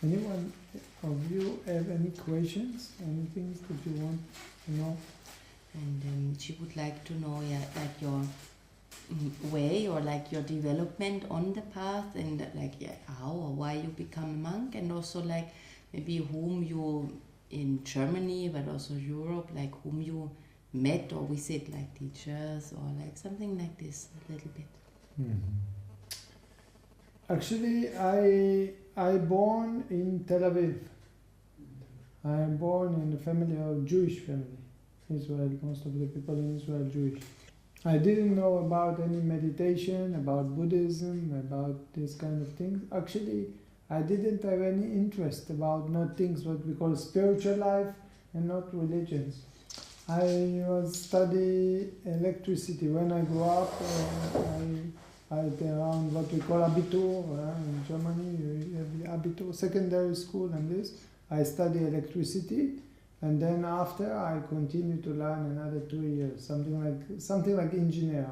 Anyone of you have any questions? Any things that you want to know? And she would like to know, like your way or like your development on the path, and like how or why you become a monk, and also like maybe whom you in Germany but also Europe, like whom you met or visit, like teachers or like something like this a little bit. Mm-hmm. Actually, I born in Tel Aviv. I am born in a family of Jewish family. Israel, most of the people in Israel Jewish. I didn't know about any meditation, about Buddhism, about this kind of things. Actually, I didn't have any interest about not things what we call spiritual life and not religions. I was study electricity when I grew up. I had around what we call Abitur in Germany. You have the Abitur, secondary school, and this. I study electricity. And then after I continue to learn another 2 years, something like engineer.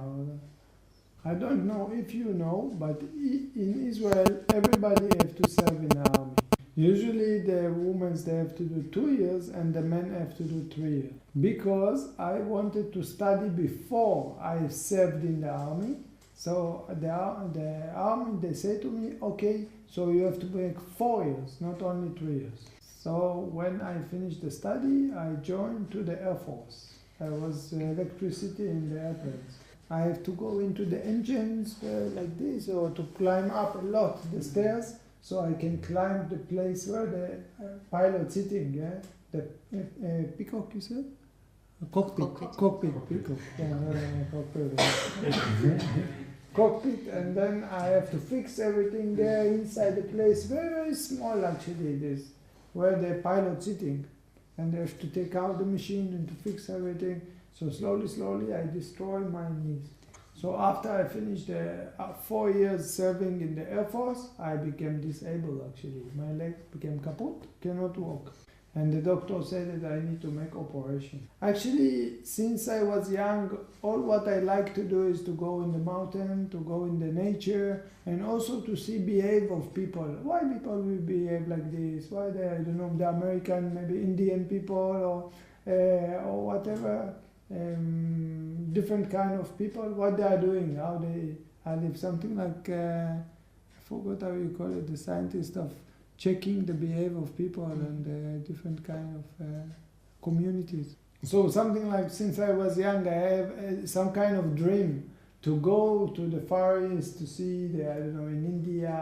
I don't know if you know, but in Israel everybody have to serve in the army. Usually the women they have to do 2 years and the men have to do 3 years. Because I wanted to study before I served in the army. So the army they say to me, okay, so you have to make 4 years, not only 3 years. So when I finished the study, I joined to the Air Force. I was electricity in the airplanes. I have to go into the engines like this, or to climb up a lot the stairs, so I can climb the place where the pilot sitting. Yeah, the peacock, you said? Cockpit. Peacock. Cockpit, and then I have to fix everything there inside the place. Very small actually. This. Where the pilot sitting, and they have to take out the machine and to fix everything. So slowly I destroy my knees. So after I finished the 4 years serving in the Air Force, I became disabled actually. My leg became kaput, cannot walk. And the doctor said that I need to make operation. Actually, since I was young, all what I like to do is to go in the mountain, to go in the nature, and also to see behave of people. Why people will behave like this? Why they, I don't know, the American, maybe Indian people, or whatever, different kind of people, what they are doing, how they live. Something like, I forgot how you call it, the scientist of checking the behavior of people and different kind of communities. So something like, since I was young, I have some kind of dream to go to the Far East to see the, I don't know, in India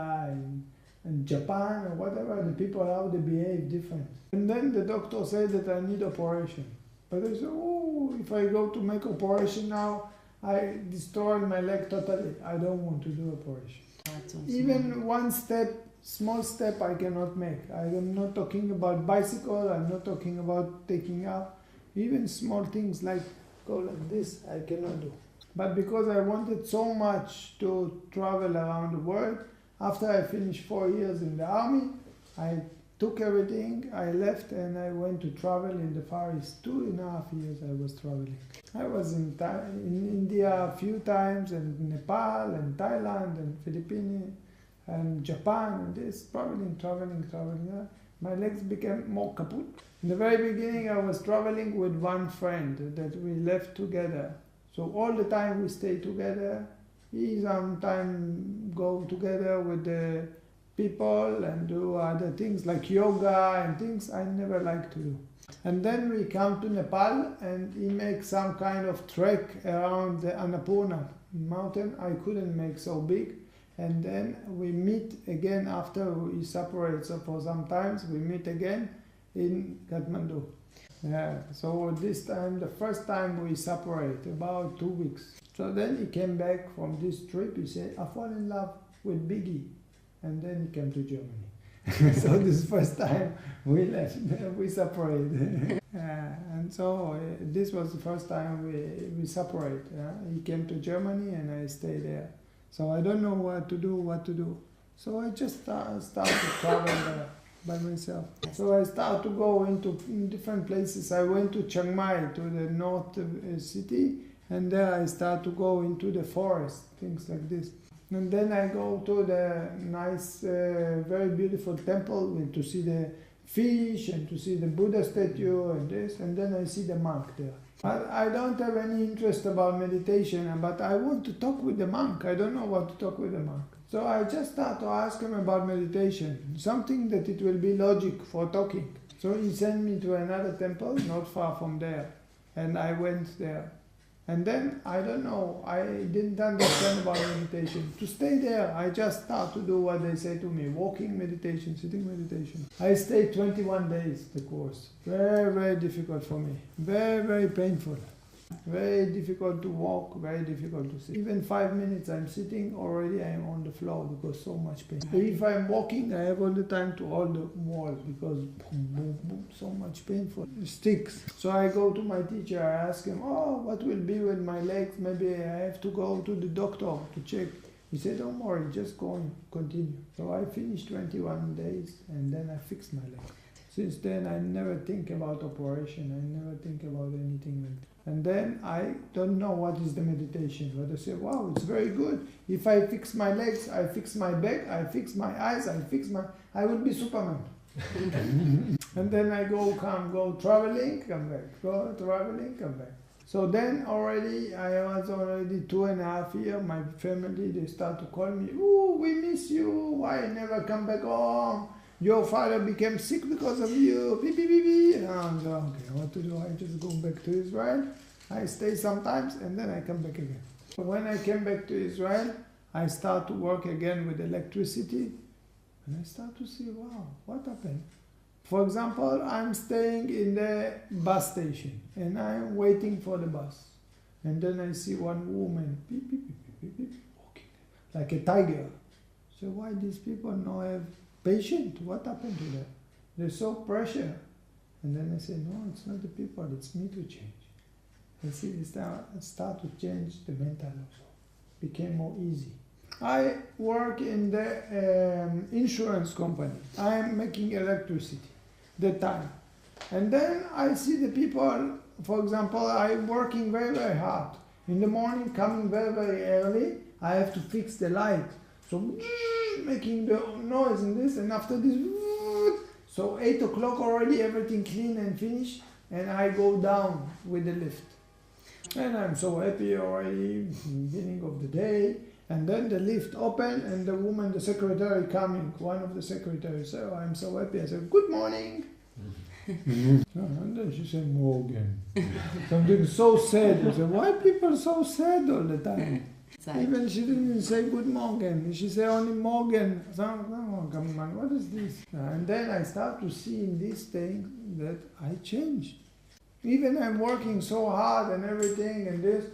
and Japan or whatever, the people, how they behave different. And then the doctor said that I need operation. But I said, oh, if I go to make operation now, I destroy my leg totally. I don't want to do operation. Even one step, small step I cannot make. I am not talking about bicycle, I'm not talking about taking out. Even small things like go like this, I cannot do. But because I wanted so much to travel around the world, after I finished 4 years in the army, I took everything, I left and I went to travel in the Far East. 2.5 years I was traveling. I was in India a few times, and Nepal and Thailand and Philippines and Japan, and this, traveling. My legs became more kaput. In the very beginning I was traveling with one friend that we left together. So all the time we stay together. He sometimes go together with the people and do other things like yoga and things I never like to do. And then we come to Nepal and he makes some kind of trek around the Annapurna mountain. I couldn't make so big. And then we meet again after we separate. So for some times we meet again in Kathmandu. Yeah, so this time, the first time we separate, about 2 weeks. So then he came back from this trip, he said, I fall in love with Biggie. And then he came to Germany. So this first time we left, we separated. And so this was the first time we separate. He came to Germany and I stayed there. So I don't know what to do. So I just started to travel by myself. So I started to go into different places. I went to Chiang Mai, to the north city, and there I started to go into the forest, things like this. And then I go to the nice, very beautiful temple to see the fish and to see the Buddha statue and this, and then I see the monk there. I don't have any interest about meditation, but I want to talk with the monk. I don't know what to talk with the monk. So I just start to ask him about meditation, something that it will be logic for talking. So he sent me to another temple, not far from there, and I went there. And then, I don't know, I didn't understand about meditation. To stay there, I just start to do what they say to me, walking meditation, sitting meditation. I stayed 21 days, the course. Very, very difficult for me. Very, very painful. Very difficult to walk, very difficult to sit. Even 5 minutes I'm sitting, already I'm on the floor because so much pain. If I'm walking, I have all the time to hold the wall because boom, boom, boom, so much painful. It sticks. So I go to my teacher, I ask him, what will be with my legs? Maybe I have to go to the doctor to check. He said, don't worry, just go and continue. So I finished 21 days and then I fixed my leg. Since then I never think about operation, I never think about anything like that. And then I don't know what is the meditation, but I say, wow, it's very good. If I fix my legs, I fix my back, I fix my eyes, I will be Superman. And then I go traveling, come back, go traveling, come back. So then I was already 2.5 years, my family, they start to call me, we miss you, why you never come back home? Your father became sick because of you. Beep, beep, beep, beep. And I was like, okay, what to do? I just go back to Israel. I stay sometimes and then I come back again. So when I came back to Israel, I start to work again with electricity. And I start to see, wow, what happened? For example, I'm staying in the bus station and I'm waiting for the bus. And then I see one woman, beep, beep, beep, beep, beep, beep, walking like a tiger. So why these people not have patient? What happened to them? They're so pressure. And then I say, no, it's not the people, it's me to change. And see, I start to change the mental also. Became more easy. I work in the insurance company. I am making electricity, the time. And then I see the people, for example, I'm working very, very hard. In the morning, coming very, very early, I have to fix the light. So making the noise and this, and after this, so 8 o'clock already, everything clean and finished, and I go down with the lift. And I'm so happy already, beginning of the day, and then the lift open, and the woman, the secretary coming, one of the secretaries, so I'm so happy, I said, good morning. And then she said, Morgan. Something so sad. I said, why people so sad all the time? Even she didn't say good morning. She said only Morgan. What is this? And then I start to see in this thing that I changed. Even I'm working so hard and everything and this,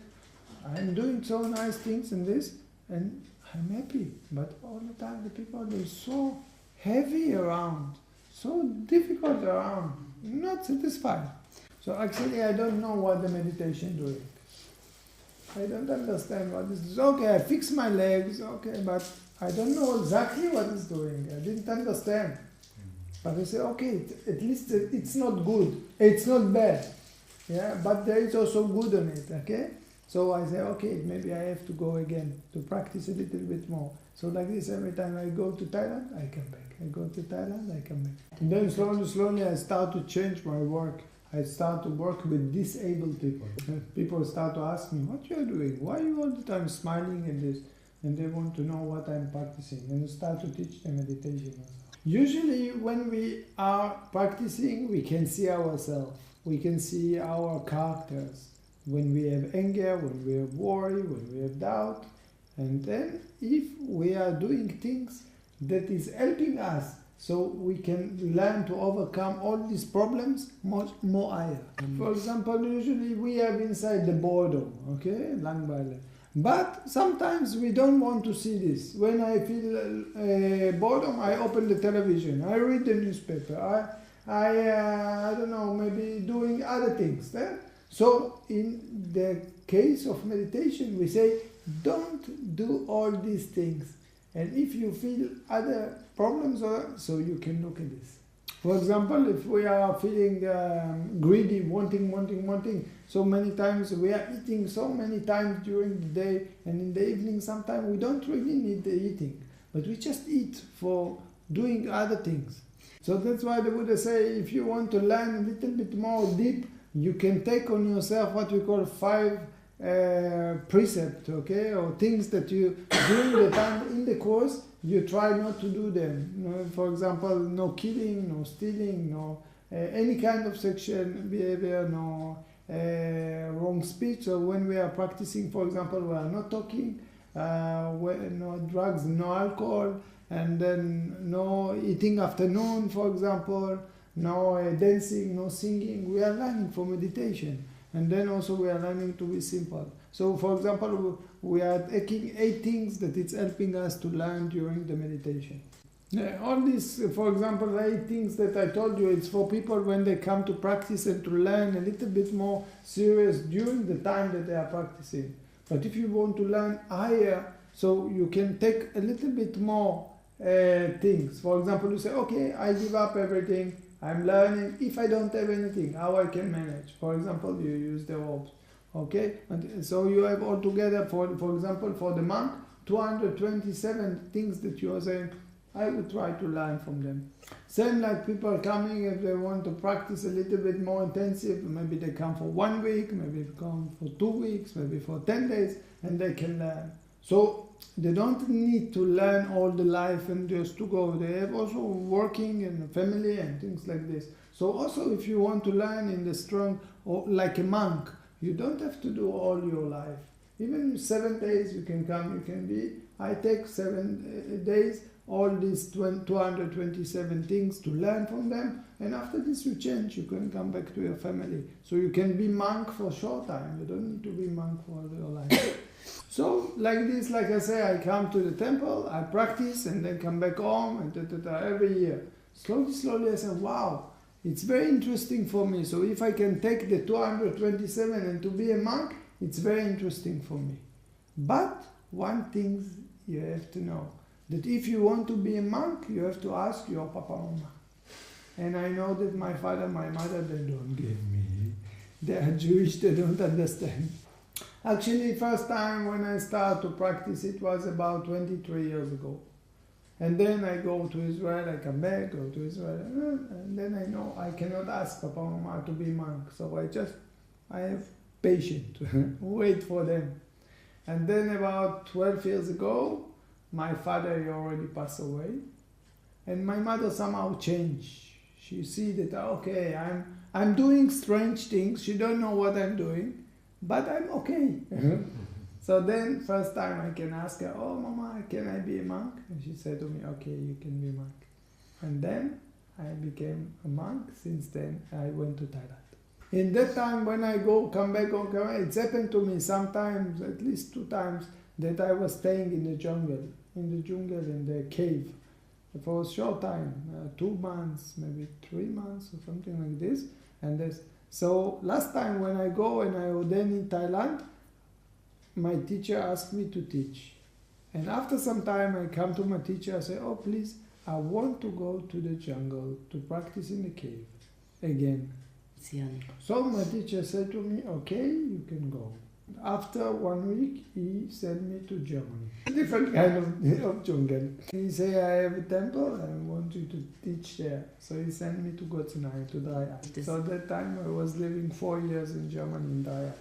I'm doing so nice things and this, and I'm happy. But all the time the people, they're so heavy around, so difficult around, not satisfied. So actually I don't know what the meditation doing. I don't understand what this is. Okay, I fix my legs, okay, but I don't know exactly what it's doing. I didn't understand. But I say, okay, at least it's not good. It's not bad. Yeah, but there is also good on it, okay? So I say, okay, maybe I have to go again to practice a little bit more. So like this, every time I go to Thailand, I come back. I go to Thailand, I come back. And then slowly I start to change my work. I start to work with disabled people. People start to ask me, what you are doing? Why are you all the time smiling and this? And they want to know what I'm practicing. And I start to teach them meditation also. Usually when we are practicing, we can see ourselves. We can see our characters. When we have anger, when we have worry, when we have doubt. And then if we are doing things that is helping us, so we can learn to overcome all these problems much more higher. For example, usually we have inside the boredom, okay, but sometimes we don't want to see this. When I feel boredom, I open the television, I read the newspaper, I don't know, maybe doing other things. So in the case of meditation, we say, don't do all these things. And if you feel other problems, so you can look at this. For example, if we are feeling greedy, wanting, so many times we are eating so many times during the day, and in the evening sometimes we don't really need the eating, but we just eat for doing other things. So that's why the Buddha say, if you want to learn a little bit more deep, you can take on yourself what we call 5 precepts, okay, or things that you, during the time in the course, you try not to do them. You know, for example, no killing, no stealing, no any kind of sexual behavior, no wrong speech. So when we are practicing, for example, we are not talking, no drugs, no alcohol, and then no eating afternoon, for example, no dancing, no singing. We are learning for meditation. And then also we are learning to be simple. So for example, we are taking 8 things that it's helping us to learn during the meditation. All these, for example, 8 things that I told you, it's for people when they come to practice and to learn a little bit more serious during the time that they are practicing. But if you want to learn higher, so you can take a little bit more things. For example, you say, okay, I give up everything, I'm learning. If I don't have anything, how I can manage? For example, you use the ropes. Okay, and so you have altogether, for example, for the monk, 227 things that you are saying, I would try to learn from them. Same like people coming, if they want to practice a little bit more intensive, maybe they come for 1 week, maybe they come for 2 weeks, maybe for 10 days, and they can learn. So they don't need to learn all the life and just to go. They have also working and family and things like this. So also if you want to learn in the strong, or like a monk, you don't have to do all your life. Even 7 days you can come, you can be, I take 7 days, all these 227 things to learn from them, and after this you change, you can come back to your family. So you can be monk for a short time, you don't need to be monk for your life. So like this, like I say, I come to the temple, I practice, and then come back home, and every year. Slowly I say, wow, it's very interesting for me. So if I can take the 227 and to be a monk, it's very interesting for me. But one thing you have to know, that if you want to be a monk, you have to ask your papa, mama. And I know that my father, my mother, they don't give me. They are Jewish, they don't understand. Actually, first time when I started to practice, it was about 23 years ago. And then I go to Israel, I come back, go to Israel, and then I know I cannot ask Papa and Mama to be monk. So I have patience, wait for them. And then about 12 years ago, my father already passed away. And my mother somehow changed. She see that, okay, I'm doing strange things, she don't know what I'm doing, but I'm okay. So then, first time I can ask her, oh Mama, can I be a monk? And she said to me, okay, you can be a monk. And then I became a monk. Since then, I went to Thailand. In that time, when I come back, it's happened to me sometimes, at least 2 times, that I was staying in the jungle, in the cave, for a short time, 2 months, maybe 3 months or something like this. And so last time when I go and I ordained in Thailand, my teacher asked me to teach. And after some time I come to my teacher, I say, oh please, I want to go to the jungle to practice in the cave again. So my teacher said to me, okay, you can go. After 1 week, he sent me to Germany. Different kind of jungle. He said, I have a temple, I want you to teach there. So he sent me to Gotzenai, to Daya. So at that time I was living 4 years in Germany, in Daya.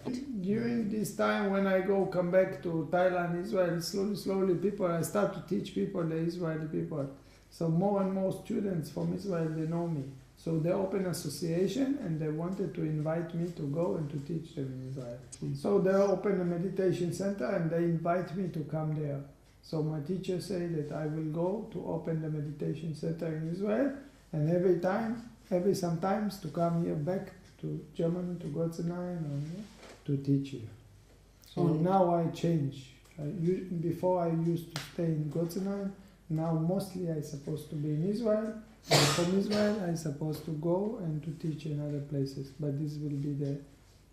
During this time when I come back to Thailand, Israel, slowly I start to teach people, the Israeli people. So more and more students from Israel, they know me. So they opened an association and they wanted to invite me to go and to teach them in Israel. So they opened a meditation center and they invite me to come there. So my teacher said that I will go to open the meditation center in Israel, and sometimes to come here back to Germany, to Gotzenai, to teach here. So now I change. Before I used to stay in Gotzenai, now mostly I'm supposed to be in Israel. And from Israel, I'm supposed to go and to teach in other places, but this will be the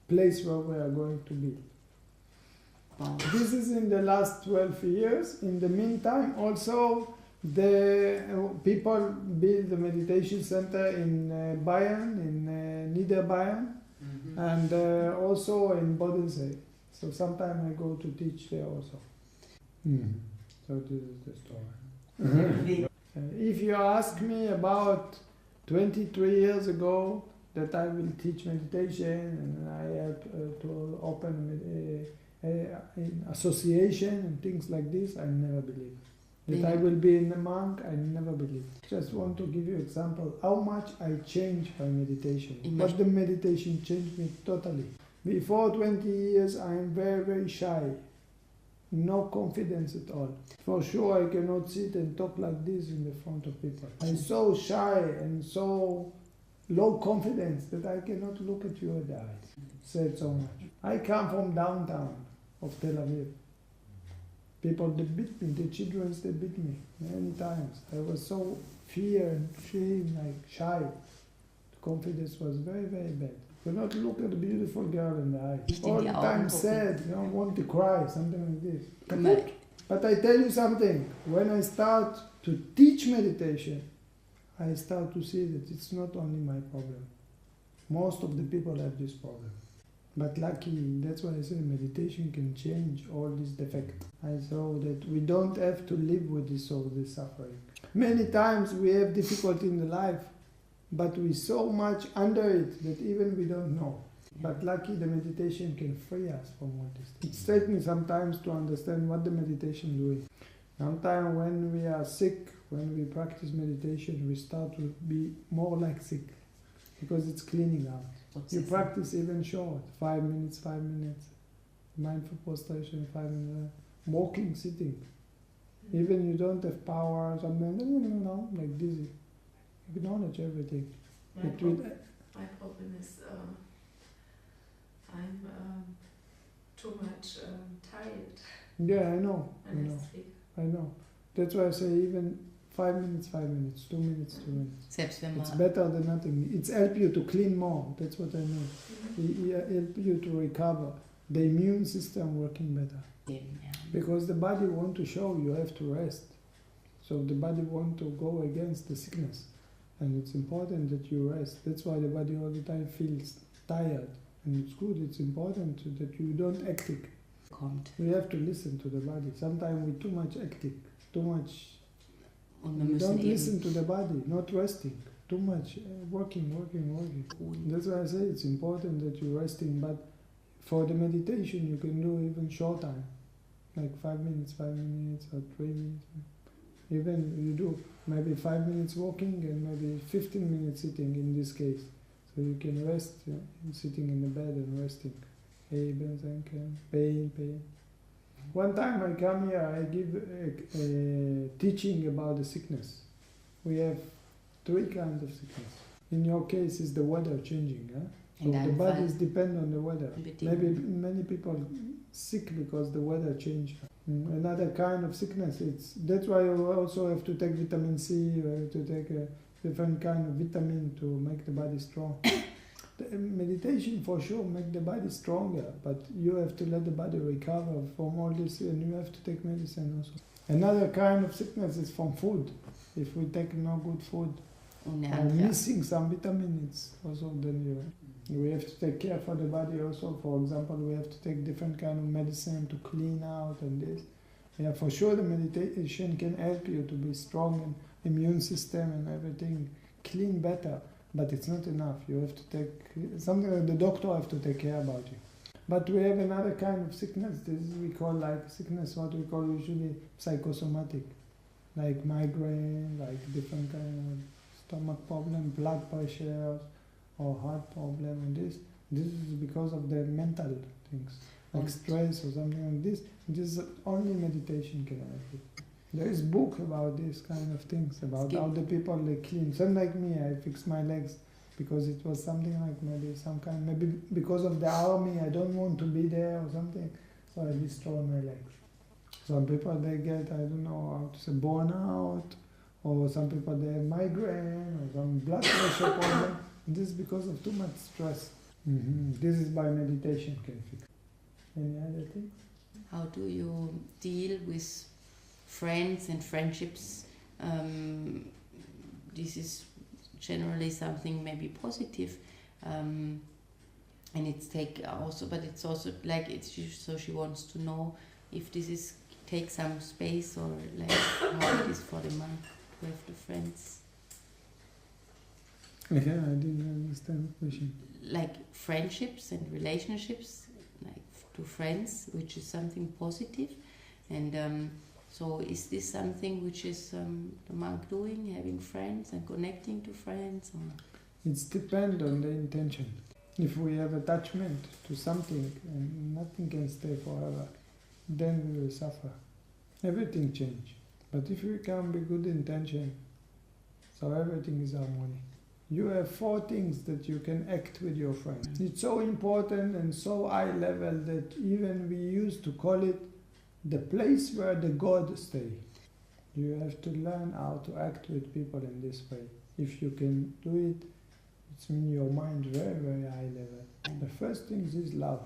place where we are going to be. This is in the last 12 years. In the meantime, also, The people build the meditation center in Bayern, in Niederbayern, and also in Bodensee. So sometimes I go to teach there also. So this is the story. If you ask me about 23 years ago that I will teach meditation and I have to open an association and things like this, I never believe. That I will be a monk, I never believe. Just want to give you an example how much I changed by meditation. But the meditation changed me totally. Before 20 years I am very, very shy. No confidence at all. For sure I cannot sit and talk like this in the front of people. I'm so shy and so low confidence that I cannot look at you in the eyes. Said so much. I come from downtown of Tel Aviv. People, they beat me, the children, they beat me many times. I was so fear and shame, like shy. The confidence was very, very bad. You cannot look at a beautiful girl in the eyes. All the time sad, want to cry, something like this. But I tell you something, when I start to teach meditation, I start to see that it's not only my problem. Most of the people have this problem. But lucky, that's why I say meditation can change all this defect. I saw that we don't have to live with all this suffering. Many times we have difficulty in the life, but we so much under it that even we don't know. But lucky the meditation can free us from all this. It takes me sometimes to understand what the meditation doing. Sometimes when we are sick, when we practice meditation, we start to be more like sick because it's cleaning out. You practice even short, 5 minutes, mindful prostration, 5 minutes, walking, sitting. Even you don't have power, something, like dizzy. Acknowledge everything. My problem is I'm too much tired. Yeah, I know. I know. That's why I say even 5 minutes, 2 minutes, 2 minutes. It's better than nothing. It's help you to clean more. That's what I mean. It help you to recover. The immune system working better. Yeah. Because the body want to show you have to rest. So the body want to go against the sickness. And it's important that you rest. That's why the body all the time feels tired. And it's good, it's important that you don't hectic. We have to listen to the body. Sometimes we're too much hectic, too much. We don't listen to the body, not resting. Too much working. That's why I say it's important that you're resting. But for the meditation, you can do even short time, like 5 minutes, or 3 minutes. Even you do maybe 5 minutes walking and maybe 15 minutes sitting in this case. So you can rest sitting in the bed and resting. Pain. One time I come here, I give a teaching about the sickness. We have 3 kinds of sickness. In your case, is the weather changing. So the bodies depend on the weather. Maybe many people sick because the weather changed. Another kind of sickness, that's why you also have to take vitamin C, you have to take a different kind of vitamin to make the body strong. The meditation for sure make the body stronger, but you have to let the body recover from all this and you have to take medicine also. Another kind of sickness is from food. If we take no good food or missing some vitamins, also then we have to take care for the body also. For example, we have to take different kind of medicine to clean out and this. Yeah, for sure the meditation can help you to be strong and immune system and everything clean better. But it's not enough. You have to take something like the doctor have to take care about you. But we have another kind of sickness. This we call like sickness, what we call usually psychosomatic, like migraine, like different kind of stomach problem, blood pressure, or heart problem, and this is because of the mental things, like stress or something like this. This only meditation can help you. There is book about this kind of things, about how the people they clean. Some like me, I fixed my legs because it was something like maybe because of the army, I don't want to be there or something, so I destroy my legs. Some people they get, I don't know how to say, burnout, or some people they have migraine, or some blood pressure problem. This is because of too much stress. This is by meditation can fix. Any other things? How do you deal with friends and friendships this is generally something maybe positive, and it's but it's also like so she wants to know if this is take some space or like how it is for the monk to have the friends. Yeah, I didn't understand the question. Like friendships and relationships, like to friends, which is something positive, and so is this something which is the monk doing, having friends and connecting to friends? Or? It depends on the intention. If we have attachment to something and nothing can stay forever, then we will suffer. Everything change. But if we come with good intention, so everything is harmony. You have 4 things that you can act with your friend. It's so important and so high level that even we used to call it the place where the God stay. You have to learn how to act with people in this way. If you can do it, it's in your mind very, very high level. The first thing is love.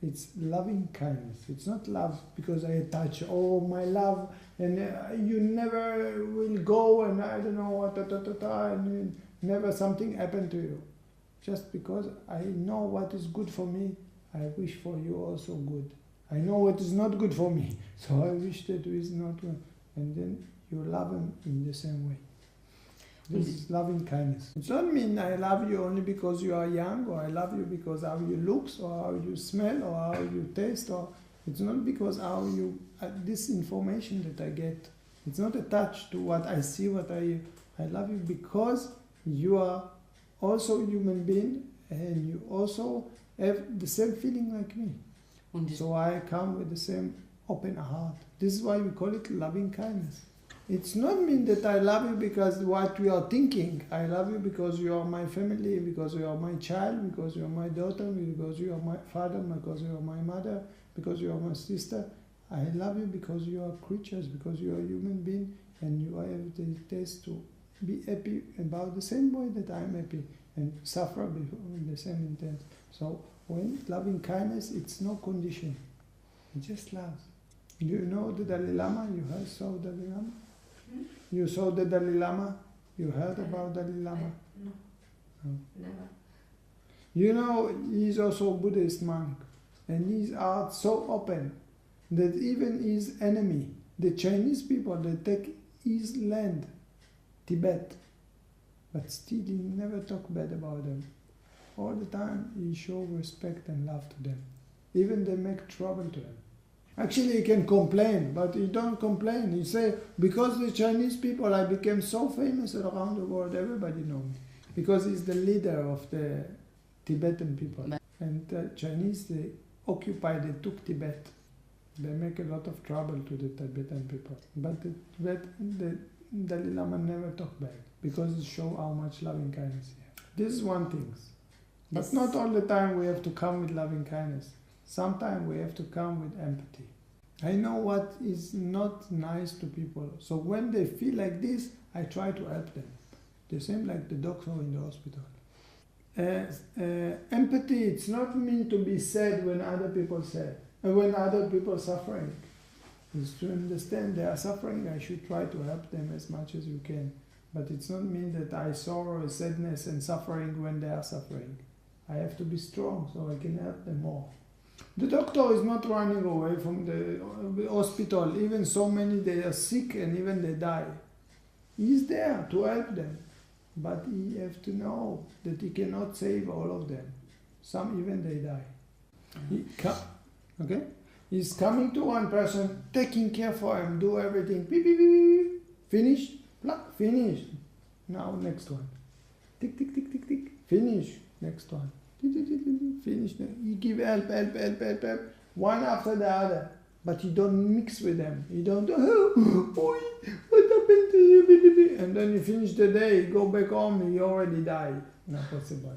It's loving kindness. It's not love because I attach, my love, and you never will go, and I don't know what, and never something happen to you. Just because I know what is good for me, I wish for you also good. I know what is not good for me, so I wish that it is not good. And then you love him in the same way. This is loving kindness. It doesn't mean I love you only because you are young, or I love you because how you look, or how you smell, or how you taste, or it's not because how you this information that I get. It's not attached to what I see, I love you because you are also a human being, and you also have the same feeling like me. So I come with the same open heart. This is why we call it loving kindness. It's not mean that I love you because what we are thinking. I love you because you are my family, because you are my child, because you are my daughter, because you are my father, because you are my mother, because you are my sister. I love you because you are creatures, because you are a human being, and you have the taste to be happy about the same way that I'm happy, and suffer with the same intent. So when loving kindness, it's no condition. It just loves. You know the Dalai Lama? You heard saw Dalai Lama? You saw the Dalai Lama? You heard about Dalai Lama? No, never. You know, he's also a Buddhist monk, and his heart so open that even his enemy, the Chinese people, they take his land, Tibet, but still he never talk bad about them. All the time he show respect and love to them. Even they make trouble to him. Actually he can complain, but he don't complain. He say, because the Chinese people, I became so famous around the world, everybody know me. Because he's the leader of the Tibetan people. And the Chinese, they took Tibet. They make a lot of trouble to the Tibetan people. But the Dalai Lama never talk bad, because it show how much loving kindness he has. This is one thing. But not all the time we have to come with loving kindness. Sometimes we have to come with empathy. I know what is not nice to people. So when they feel like this, I try to help them. The same like the doctor in the hospital. Empathy, it's not mean to be sad when other people sad, when other people are suffering. It's to understand they are suffering, I should try to help them as much as you can. But it's not mean that I sorrow, sadness and suffering when they are suffering. I have to be strong so I can help them more. The doctor is not running away from the hospital, even so many they are sick and even they die. He's there to help them. But he has to know that he cannot save all of them. Some even they die. Okay? He's coming to one person, taking care for him, do everything. Beep, beep, beep, beep. Finished? Finished. Now next one. Tick, tick, tick, tick, tick. Finish. Next one. Tick, tick, tick, tick, tick. Finish. He give help, one after the other. But you don't mix with them. You don't, what happened to you? And then you finish the day, go back home, you already died. Not possible.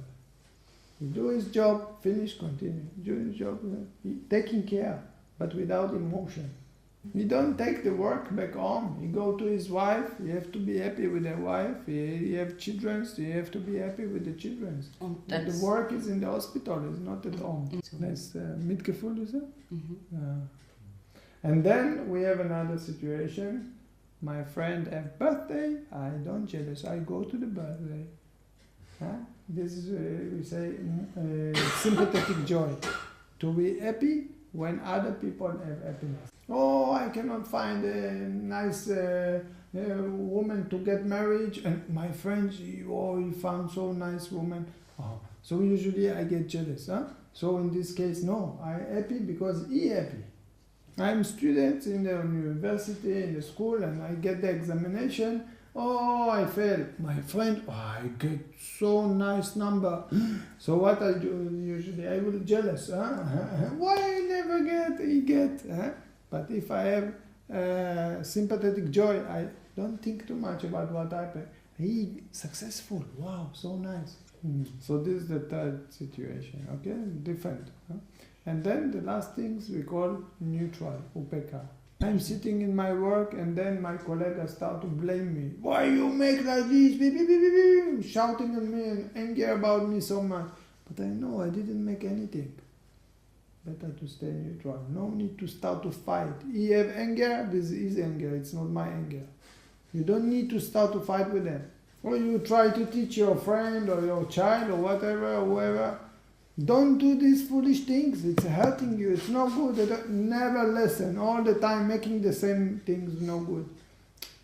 You do his job, finish, continue. Do his job, taking care, but without emotion. You don't take the work back home. You go to his wife, you have to be happy with the wife. You have children, so you have to be happy with the children. The work is in the hospital, it's not at home. That's mitgefühl, is it? And then we have another situation My friend have birthday, I don't jealous, I go to the birthday. Huh? This is, we say, sympathetic joy. To be happy when other people have happiness. Oh, I cannot find a nice woman to get married, and my friend, he found so nice woman. Oh, so usually I get jealous. Huh? So in this case, no, I'm happy because he happy. I'm student in the university, in the school, and I get the examination. Oh, I fail. My friend, I get so nice number. So what I do usually, I will jealous. Huh? Why I never get, he get. Huh? But if I have sympathetic joy, I don't think too much about what happened. He successful. Wow, so nice. So this is the third situation. Okay, different. Huh? And then the last things we call neutral, upeka. I'm sitting in my work and then my colleagues start to blame me. Why you make like this? Shouting at me and angry about me so much. But I know I didn't make anything. Better to stay neutral. No need to start to fight. He have anger, this is anger, it's not my anger. You don't need to start to fight with them. Or you try to teach your friend or your child or whatever, or whoever. Don't do these foolish things. It's hurting you. It's not good. Never listen. All the time making the same things no good.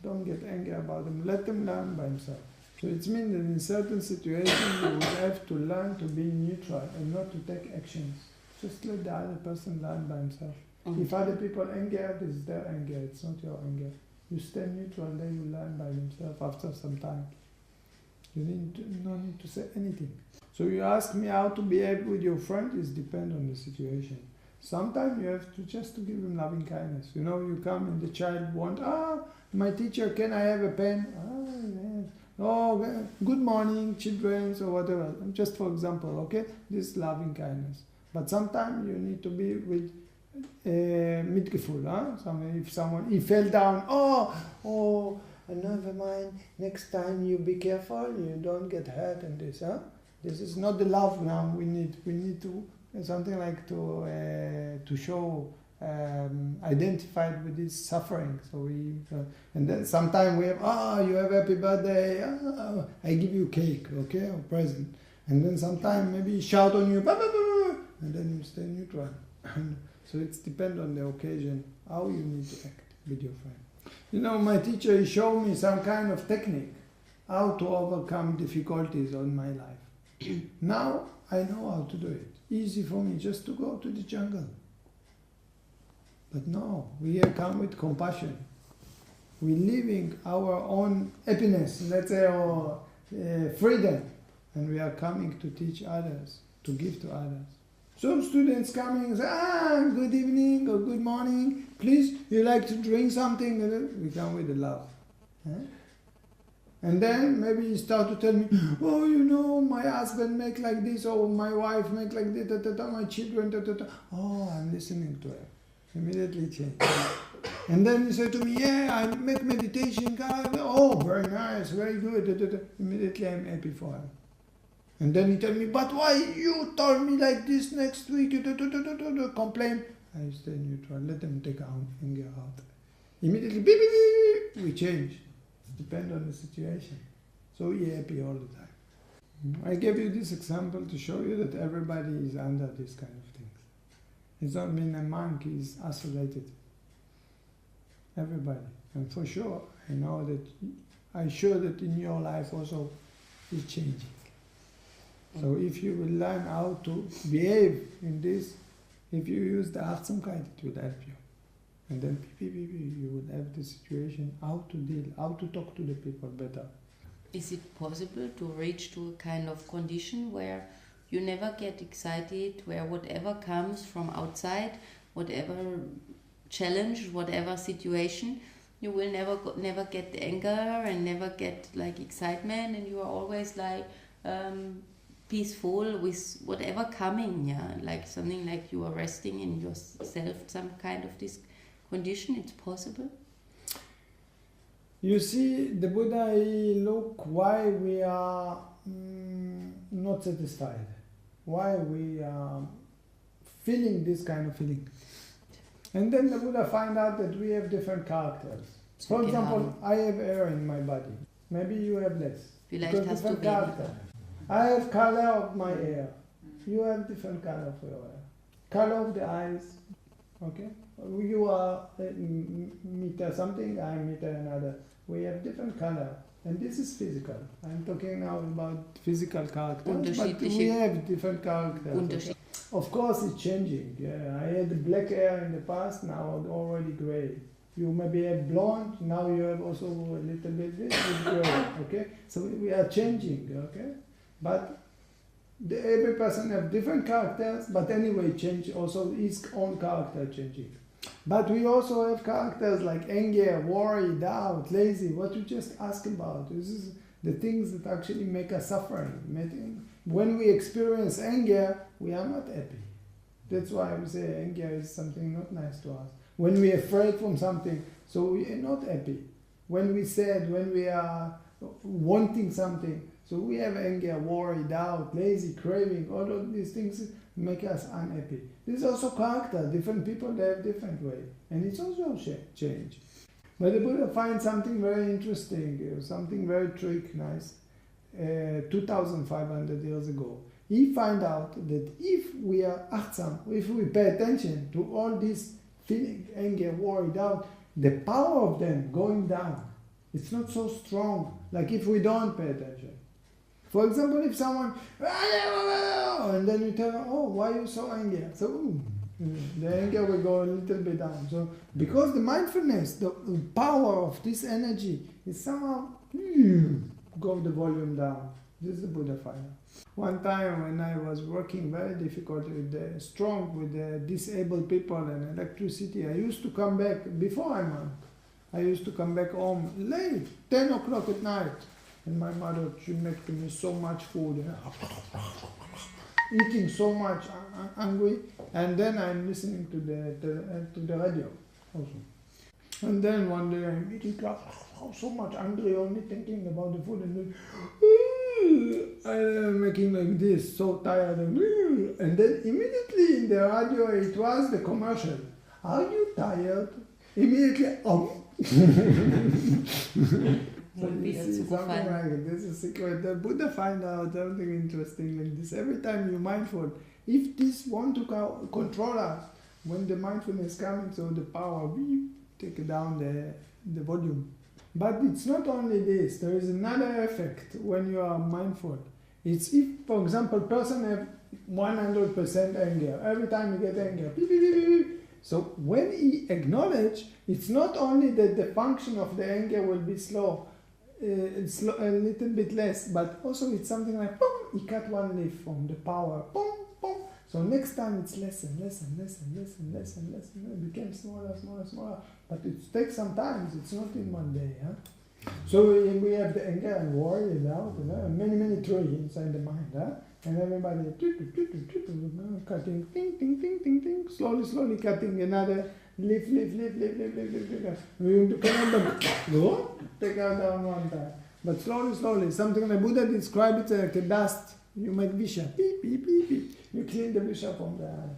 Don't get angry about them. Let them learn by themselves. So it means that in certain situations you will have to learn to be neutral and not to take actions. Just let the other person learn by himself. If other people anger, this is their anger. It's not your anger. You stay neutral, they will learn by themselves after some time. You no need to say anything. So you ask me how to behave with your friend, it depends on the situation. Sometimes you have to just to give him loving kindness. You know, you come and the child wants, my teacher, can I have a pen? Yes. Oh, good morning, children, or whatever. Just for example, okay? This is loving kindness. But sometimes you need to be with mitgefühl. If someone, he fell down, never mind, next time you be careful, you don't get hurt and this. This is not the love now we need. We need to something like to show identified with this suffering. So we and then sometimes we have you have happy birthday. I give you cake, okay, or present. And then sometimes maybe shout on you, and then you stay neutral. So it depends on the occasion how you need to act with your friend. You know, my teacher he showed me some kind of technique how to overcome difficulties in my life. Now I know how to do it. Easy for me just to go to the jungle. But no, we here come with compassion. We're living our own happiness, let's say our freedom, and we are coming to teach others, to give to others. Some students coming and say, good evening or good morning, please, you like to drink something? We come with the love. And then maybe you start to tell me, my husband make like this, or my wife make like this, my children, I'm listening to her. Immediately change. And then you say to me, I make meditation, God, very nice, very good, immediately I'm happy for her. And then he tell me, but why you told me like this next week, complain. I stay neutral, let them take anger out. Immediately, beep, beep, beep, we change. It depends on the situation. So we're happy all the time. I gave you this example to show you that everybody is under this kind of things. It doesn't mean a monk is isolated. Everybody. And for sure, I'm sure that in your life also is changing. So if you will learn how to behave in this, if you use the Achtsamkeit, it will help you. And then you would have the situation, how to deal, how to talk to the people better. Is it possible to reach to a kind of condition where you never get excited, where whatever comes from outside, whatever challenge, whatever situation, you will never get the anger and never get like excitement, and you are always like peaceful with whatever coming, like something like you are resting in yourself, some kind of this condition? It's possible? You see, the Buddha, he look why we are not satisfied, why we are feeling this kind of feeling. And then the Buddha find out that we have different characters. For example, I have hair in my body. Maybe you have less. Vielleicht Because hast du different weniger. character. I have color of my hair. You have different color of your hair. Color of the eyes. Okay? You are meter something, I meter another. We have different color. And this is physical. I'm talking now about physical characters, but we have different characters. Okay? Of course, it's changing. Yeah, I had black hair in the past, now already gray. You maybe have blonde, now you have also a little bit this with gray. Okay, so we are changing. Okay, but every person have different characters. But anyway, change also his own character changing. But we also have characters like anger, worry, doubt, lazy, what you just asked about. This is the things that actually make us suffering. When we experience anger, we are not happy. That's why we say anger is something not nice to us. When we are afraid from something, so we are not happy. When we sad, when we are wanting something, so we have anger, worry, doubt, lazy, craving, all of these things make us unhappy. This is also character. Different people, they have different way. And it's also change. But the Buddha finds something very interesting, something very nice. 2,500 years ago. He found out that if we are achtsam, if we pay attention to all these feelings, anger, worry, doubt, the power of them going down. It's not so strong like if we don't pay attention. For example, if someone, and then you tell them, oh, why are you so angry? So the anger will go a little bit down. So because the mindfulness, the power of this energy is somehow go the volume down. This is the Buddha fire. One time when I was working very difficult with the disabled people and electricity, I used to come back, before I'm monk, I used to come back home late, 10 o'clock at night. And my mother, she make me so much food, eating so much, hungry. And then I'm listening to the radio also. And then one day I'm eating so much hungry, only thinking about the food, and then I'm making like this, so tired, and then immediately in the radio it was the commercial. Are you tired? Immediately, So you see something like it. This is secret. The Buddha find out something interesting like this. Every time you're mindful, if this want to control us, when the mindfulness comes, so the power, we take down the volume. But it's not only this. There is another effect when you are mindful. It's if, for example, person have 100% anger. Every time you get anger, beep, beep, beep, beep. So when he acknowledge, it's not only that the function of the anger will be slow, a little bit less, but also it's something like, boom, he cut one leaf from the power, boom, boom. So next time it's less and less and less and less and less and less, and it became smaller, smaller, smaller. But it takes some time, it's not in one day. Huh? So we have the anger and worry and doubt, many trees inside the mind. Huh? And everybody cutting, ting, ting, ting, ting, ting, slowly cutting another leaf. We go, take out down one time. But slowly, something like Buddha described it like a dust. You make visha, beep, beep, beep, beep. You clean the visha from the eye.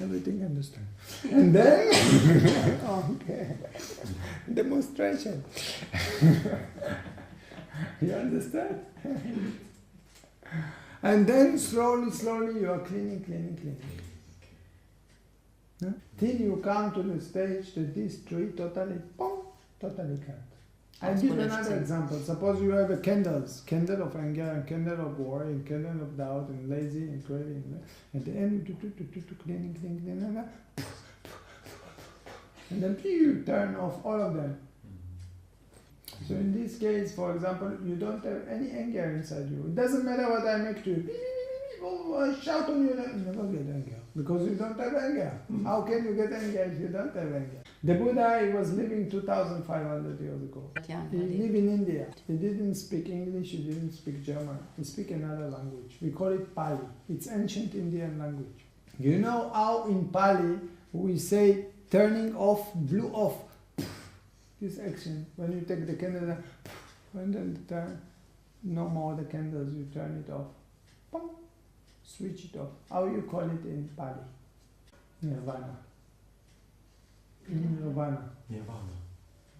Everything understand. And then, okay, demonstration. You understand? And then slowly you are cleaning. Huh? Till you come to the stage that this tree totally cut. I'll give another example. Suppose you have a candle of anger, and candle of worry, and candle of doubt, and lazy, and craving. At the end, cleaning, and then you turn off all of them. So in this case, for example, you don't have any anger inside you. It doesn't matter what I make to you. I shout on you, you never get anger. Because you don't have anger. How can you get anger if you don't have anger? The Buddha, he was living 2,500 years ago. He lived in India. He didn't speak English, he didn't speak German. He spoke another language. We call it Pali. It's ancient Indian language. You know how in Pali we say turning off, blew off. This action, when you take the candle, and then turn, no more the candles, you turn it off. Pum, switch it off. How you call it in Pali? Nirvana. Nirvana. Nirvana.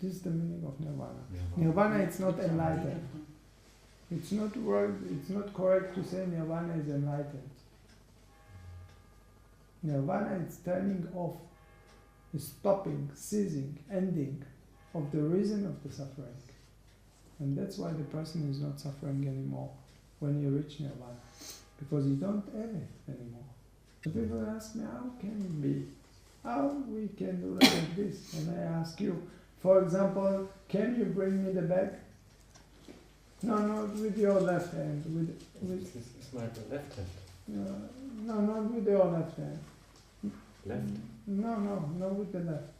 This is the meaning of nirvana. Nirvana, it's not enlightened. It's not word, it's not correct to say nirvana is enlightened. Nirvana is turning off, is stopping, ceasing, ending of the reason of the suffering. And that's why the person is not suffering anymore when you reach nirvana. Because you don't have it anymore. So people ask me, how can it be? How we can do like this? And I ask you, for example, can you bring me the bag? No, not with your left hand. This is my left hand. No, not with your left hand. Left? No, not with the left.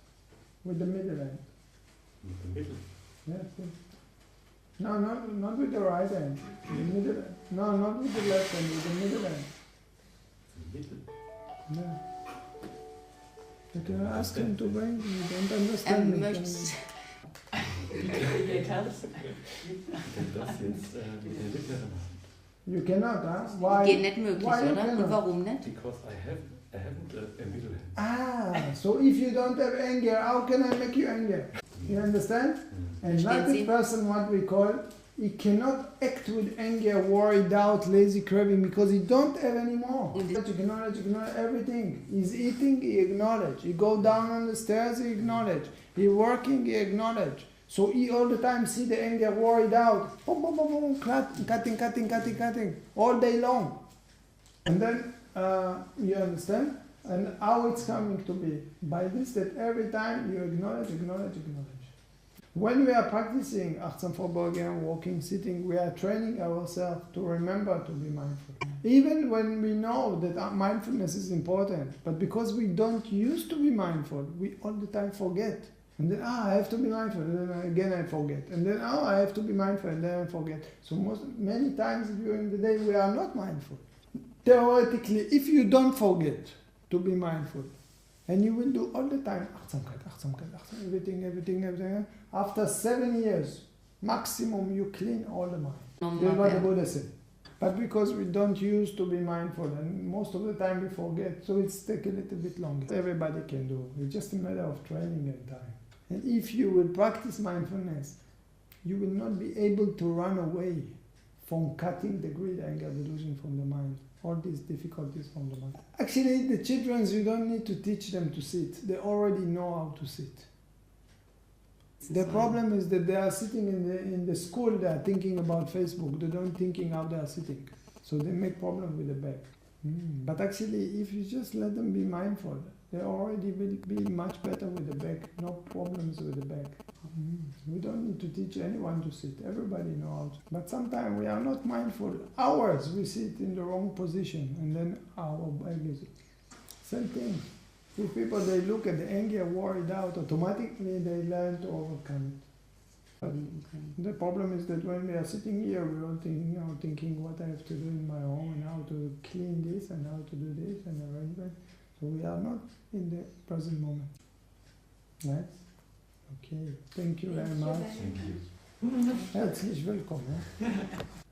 With the middle hand. With the middle? Yes, yes. No, not with the right hand. The middle hand. No, not with the left hand, with the middle hand. The middle? Yeah. But you ask him to bring, you don't understand me. Denn das jetzt mit der mittleren Hand. You cannot, huh? Why? Geht nicht möglich, Why you oder? cannot? Und warum nicht? Because I haven't a middle hand. Ah, so if you don't have anger, how can I make you anger? You understand? Enlightened person, what we call, he cannot act with anger, worry, doubt, lazy, craving, because he don't have anymore. You acknowledge everything. He's eating, he acknowledge. He go down on the stairs, he acknowledge. He working, he acknowledge. So he all the time see the anger, worry, doubt, boom, boom, boom, boom, cutting, all day long. And then, you understand? And how it's coming to be? By this, that every time you acknowledge. When we are practicing Achtsam Vorbeuging, walking, sitting, we are training ourselves to remember to be mindful. Even when we know that mindfulness is important, but because we don't used to be mindful, we all the time forget. And then, I have to be mindful, and then again I forget. And then, I have to be mindful, and then I forget. So many times during the day we are not mindful. Theoretically, if you don't forget to be mindful, and you will do all the time, everything. After 7 years, maximum, you clean all the mind. That's what the Buddha said. But because we don't use to be mindful, and most of the time we forget, so it's take a little bit longer. Everybody can do. It's just a matter of training and time. And if you will practice mindfulness, you will not be able to run away from cutting the greed, anger, delusion from the mind. All these difficulties from the mind. Actually, the children, you don't need to teach them to sit. They already know how to sit. The problem is that they are sitting in the school, they are thinking about Facebook. They don't thinking how they are sitting. So they make problem with the back. But actually, if you just let them be mindful, they already will be much better with the back. No problems with the back. We don't need to teach anyone to sit. Everybody knows how to. But sometimes we are not mindful. Hours we sit in the wrong position, and then our back is same thing. If people, they look at the anger, worried out, automatically they learn to overcome it. But the problem is that when we are sitting here, we are thinking what I have to do in my home, and how to clean this, and how to do this, and arrangement. So we are not in the present moment. Right? Okay. Thank you very much. Thank you. Herzlich willkommen.